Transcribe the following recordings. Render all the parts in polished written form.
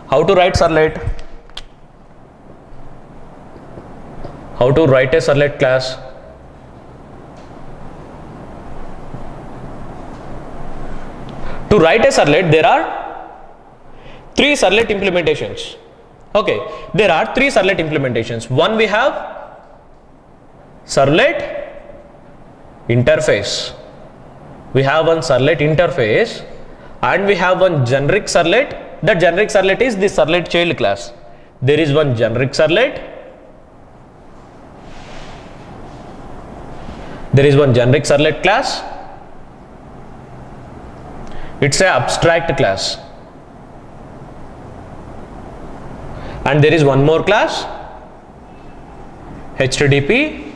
How to write servlet? How to write a servlet class? To write a servlet, there are 3 servlet implementations. Okay, there are 3 servlet implementations. One, we have servlet interface. We have one servlet interface and we have one generic servlet. That generic servlet is the servlet child class. There is one generic servlet. There is one generic servlet class. It's an abstract class. And there is one more class, HTTP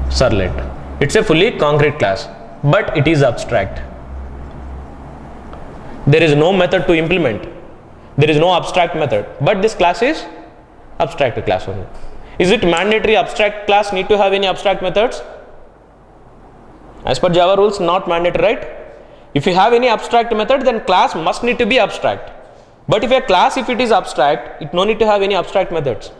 servlet. It's a fully concrete class, but it is abstract. There is no method to implement. There is no abstract method, but this class is abstract class only. Is it mandatory abstract class need to have any abstract methods? As per Java rules, not mandatory, right? If you have any abstract method, then class must need to be abstract. But if a class, if it is abstract, it no need to have any abstract methods,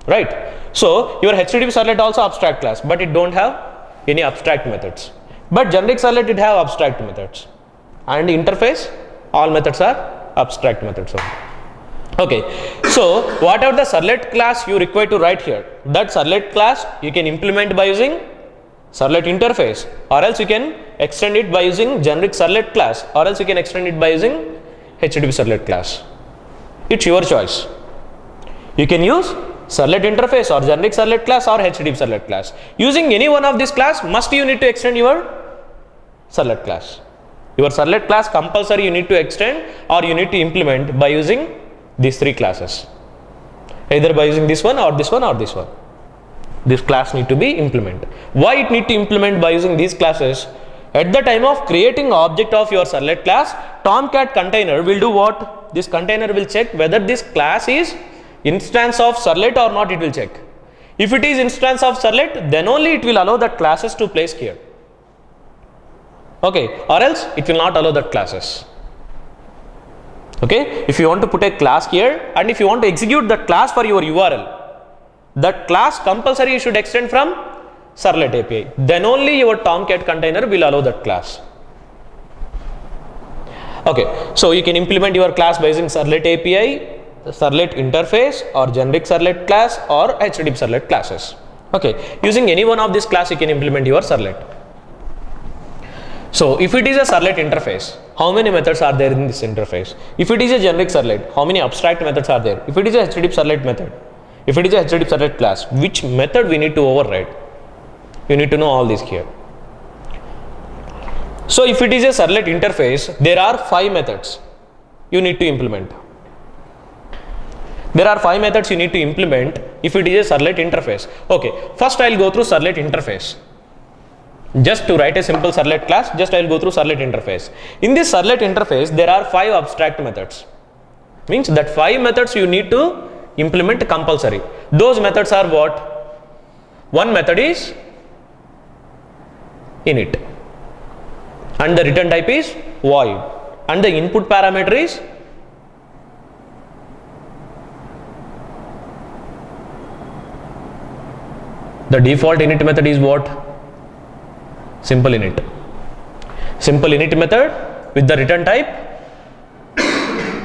right? So your HTTP servlet also abstract class, but it don't have any abstract methods. But generic servlet, it have abstract methods, and interface, all methods are abstract methods only. Okay, so whatever the servlet class you require to write here, that servlet class you can implement by using servlet interface, or else you can extend it by using generic servlet class, or else you can extend it by using HTTP servlet class. It's your choice. You can use servlet interface or generic servlet class or HTTP servlet class. Using any one of this class, must you need to extend your servlet class. Your servlet class compulsory you need to extend or you need to implement by using these 3 classes. Either by using this one or this one or this one. This class need to be implemented. Why it need to implement by using these classes? At the time of creating object of your servlet class, Tomcat container will do what? This container will check whether this class is instance of servlet or not, it will check. If it is instance of servlet, then only it will allow that classes to place here. Okay, or else it will not allow that classes. Okay, if you want to put a class here and if you want to execute that class for your URL, that class compulsory you should extend from servlet API. Then only your Tomcat container will allow that class. Okay, so you can implement your class by using servlet API, servlet interface, or generic servlet class, or HTTP servlet classes. Okay, using any one of these class you can implement your servlet. So if it is a servlet interface, how many methods are there in this interface? If it is a generic servlet, how many abstract methods are there? If it is a HTTP servlet method, if it is a HTTP servlet class, which method we need to override? You need to know all this here. So if it is a servlet interface, there are 5 methods you need to implement. There are 5 methods you need to implement if it is a servlet interface. Okay, first I will go through servlet interface. Just to write a simple servlet class, just I will go through servlet interface. In this servlet interface, there are 5 abstract methods. Means that 5 methods you need to implement compulsory. Those methods are what? One method is init, and the return type is void, and the input parameter is the default init method is what? Simple init. Simple init method with the return type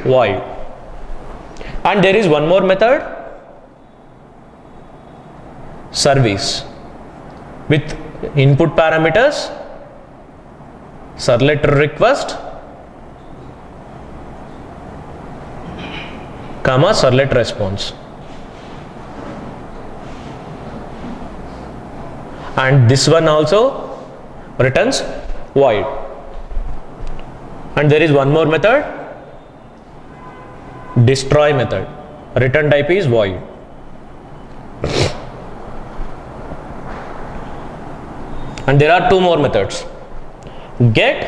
void. And there is one more method, service, with input parameters servlet request, comma servlet response. And this one also returns void. And there is one more method, destroy method. Return type is void. And there are 2 more methods, get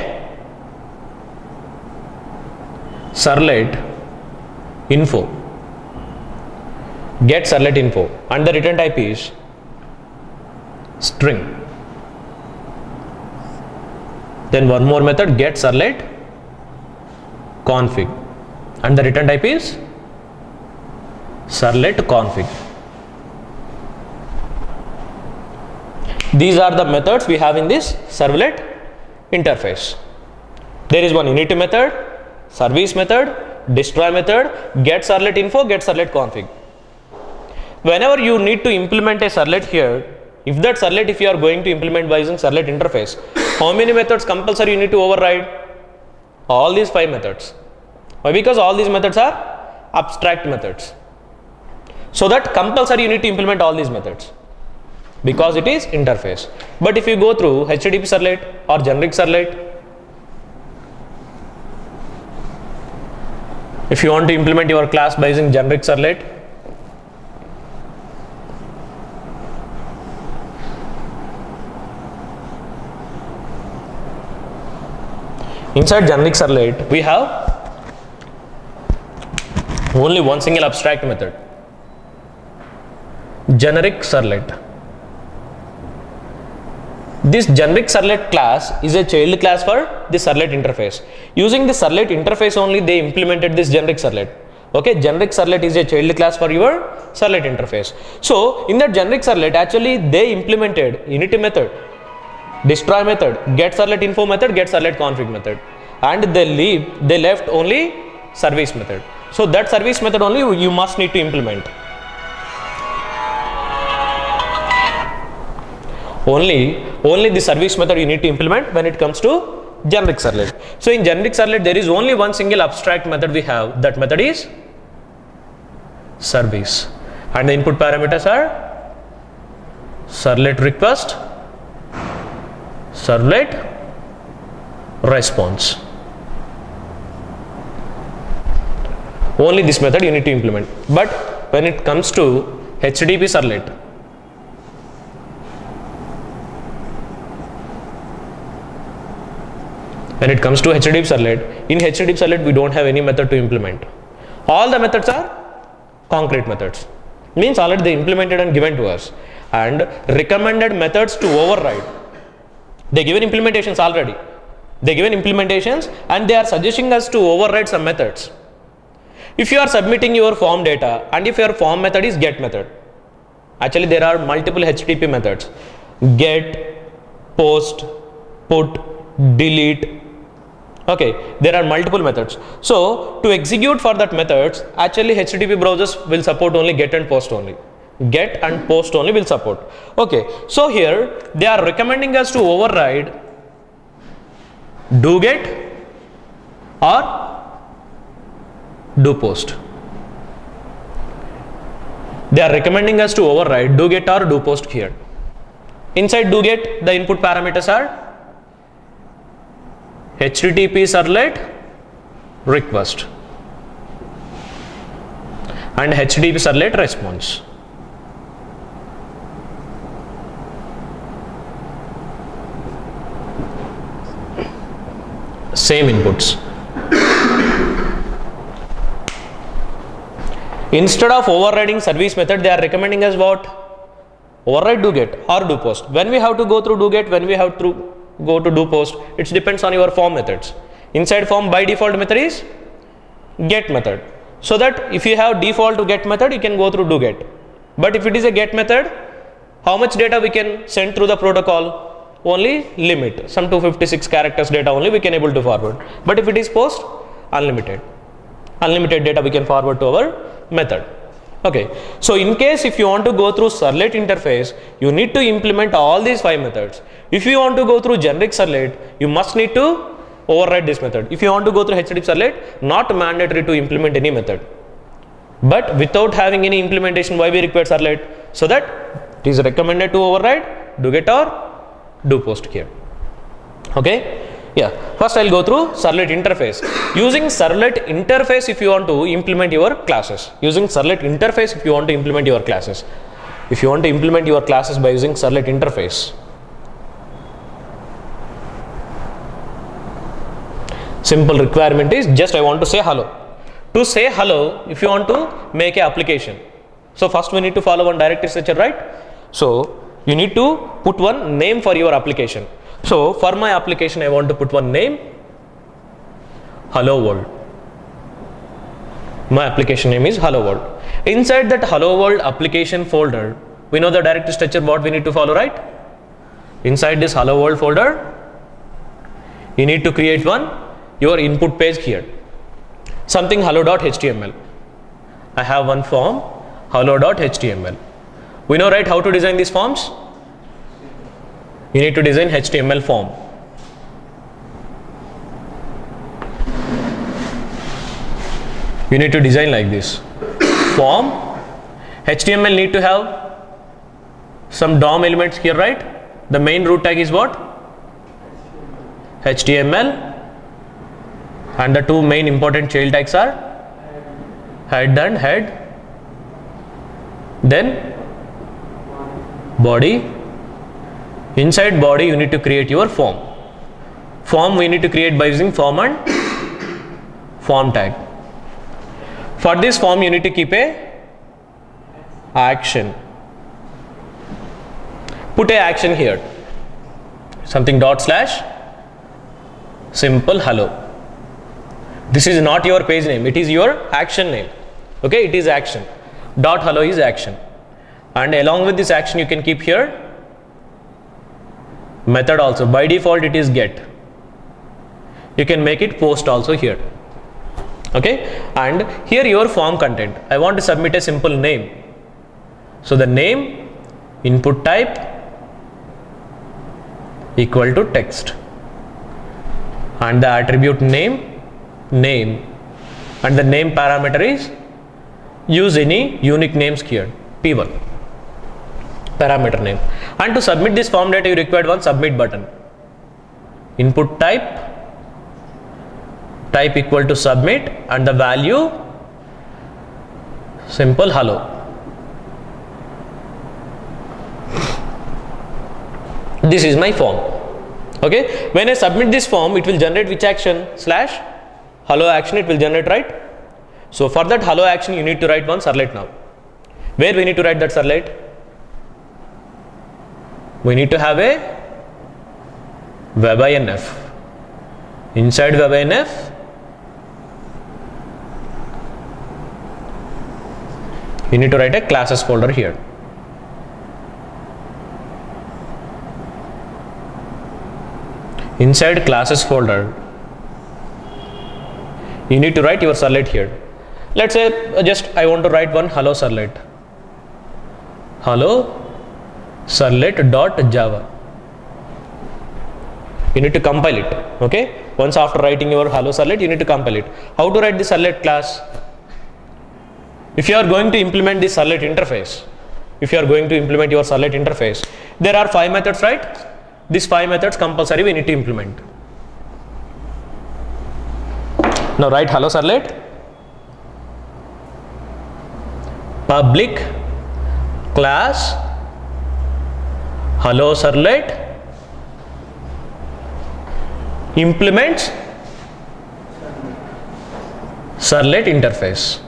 servlet info, get servlet info, and the return type is string. Then one more method, get servlet config, and the return type is servlet config. These are the methods we have in this servlet interface. There is one init method, service method, destroy method, get servlet info, get servlet config. Whenever you need to implement a servlet here, if that servlet, if you are going to implement by using servlet interface, how many methods compulsory you need to override? All these 5 methods. Why? Because all these methods are abstract methods. So that compulsory you need to implement all these methods, because it is interface. But if you go through HTTP servlet or generic servlet, if you want to implement your class by using generic servlet, inside generic servlet we have only one single abstract method, generic servlet. This generic servlet class is a child class for the servlet interface. Using the servlet interface only they implemented this generic servlet. Okay, generic servlet is a child class for your servlet interface. So in that generic servlet actually they implemented init method, destroy method, get servlet info method, get servlet config method, and they left only service method. So that service method only you must need to implement. Only the service method you need to implement when it comes to generic servlet. So in generic servlet there is only one single abstract method we have. That method is service, and the input parameters are servlet request, servlet response. Only this method you need to implement. But when it comes to HTTP servlet, in HTTP servlet we don't have any method to implement. All the methods are concrete methods, means already they implemented and given to us, and recommended methods to override. They given implementations already. They given implementations and they are suggesting us to override some methods. If you are submitting your form data and if your form method is get method, actually there are multiple HTTP methods: get, post, put, delete. Okay, there are multiple methods. So to execute for that methods, actually HTTP browsers will support only get and post only. Get and post only will support. Okay, so here they are recommending us to override do get or do post. They are recommending us to override do get or do post here. Inside do get, the input parameters are HTTP servlet request and HTTP servlet response. Same inputs. Instead of overriding service method, they are recommending us what? Override do get or do post. When we have to go through do get, when we have to go to do post, it depends on your form methods. Inside form by default method is get method. So that if you have default to get method, you can go through do get. But if it is a get method, how much data we can send through the protocol? Only limit, some 256 characters data only we can able to forward. But if it is post, unlimited data we can forward to our method. Okay, so in case if you want to go through servlet interface, you need to implement all these 5 methods. If you want to go through generic servlet, you must need to override this method. If you want to go through HTTP servlet, not mandatory to implement any method. But without having any implementation, why we require servlet? So that it is recommended to override do get or do post here. Okay, yeah, first I'll go through servlet interface. Using servlet interface if you want to implement your classes. Using servlet interface if you want to implement your classes. If you want to implement your classes by using servlet interface, simple requirement is just I want to say hello. To say hello, if you want to make an application, so first we need to follow one directory structure, right? So you need to put one name for your application. So for my application I want to put one name, hello world. My application name is hello world. Inside that hello world application folder, we know the directory structure what we need to follow, right? Inside this hello world folder, you need to create your input page here, something hello.html. I have one form hello.html. We know, right, how to design these forms? You need to design HTML form. You need to design like this form. HTML need to have some DOM elements here, right? The main root tag is what? HTML, and the two main important child tags are head and head, then body. Inside body you need to create your form. Form we need to create by using form and form tag. For this form you need to keep a action. Put a action here, something dot slash simple hello. This is not your page name, it is your action name. Okay, it is action. Dot hello is action, and along with this action you can keep here method also. By default it is get. You can make it post also here. Okay, and here your form content. I want to submit a simple name. So the name input type equal to text, and the attribute name, and the name parameter is use any unique names here, P1 parameter name. And to submit this form data you required one submit button. Input type equal to submit, and the value simple hello. This is my form. Okay, when I submit this form it will generate which action? Slash hello action it will generate, right? So for that hello action you need to write one servlet now. Where we need to write that servlet? We need to have a webinf. Inside webinf you need to write a classes folder here. Inside classes folder you need to write your servlet here. Let's say just I want to write one hello servlet. Hello servlet.java. You need to compile it. Okay, once after writing your hello servlet you need to compile it. How to write the servlet class? If you are going to implement this servlet interface, there are 5 methods, right? These 5 methods compulsory we need to implement. Now write hello servlet public class hello servlet implements servlet interface.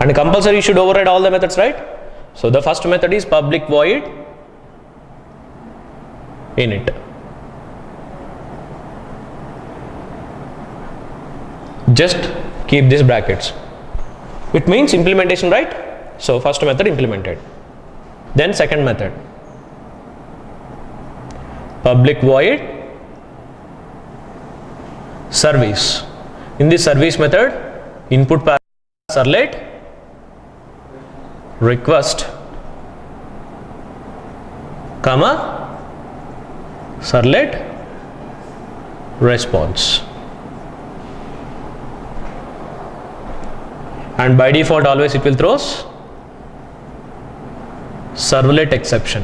And compulsory you should override all the methods, right? So the first method is public void init. Just keep these brackets. It means implementation, right? So first method implemented. Then second method public void service. In this service method input parameter servlet request comma servlet response, and by default always it will throws servlet exception.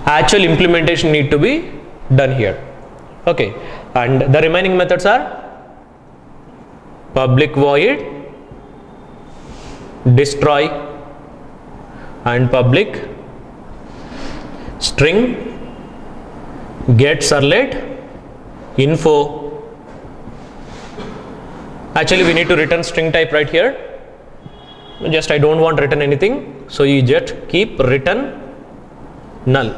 Actual implementation need to be done here. Okay, and the remaining methods are public void destroy and public string get servlet info. Actually we need to return string type right here. just I don't want return anything, so you just keep return null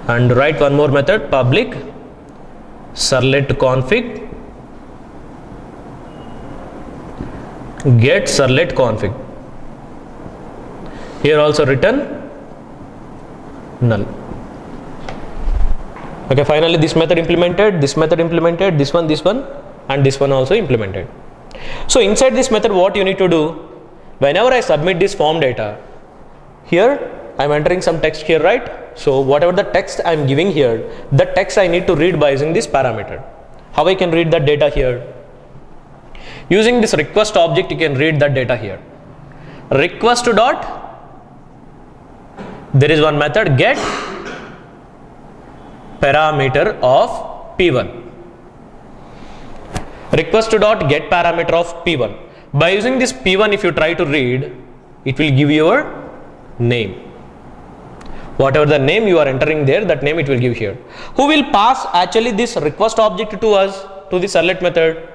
and write one more method, public servlet config get servlet config. Here also return null. Okay, finally this method implemented, this method implemented, this one, and this one also implemented. So inside this method, what you need to do, whenever I submit this form data, here I am entering some text here, right? So whatever the text I am giving here, the text I need to read by using this parameter. How I can read that data here? Using this request object, you can read that data here. Request dot, there is one method get parameter of p1. Request dot get parameter of p1. By using this p1, if you try to read, it will give your name. Whatever the name you are entering there, that name it will give here. Who will pass actually this request object to us, to the servlet method?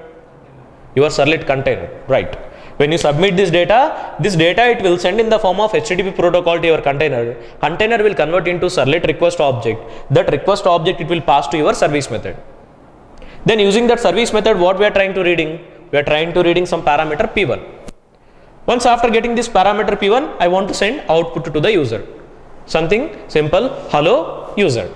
Your servlet container, right? When you submit this data it will send in the form of HTTP protocol to your container. Container will convert into servlet request object. That request object it will pass to your service method. Then using that service method, what we are trying to reading? We are trying to reading some parameter p1. Once after getting this parameter p1, I want to send output to the user. Something simple, hello user.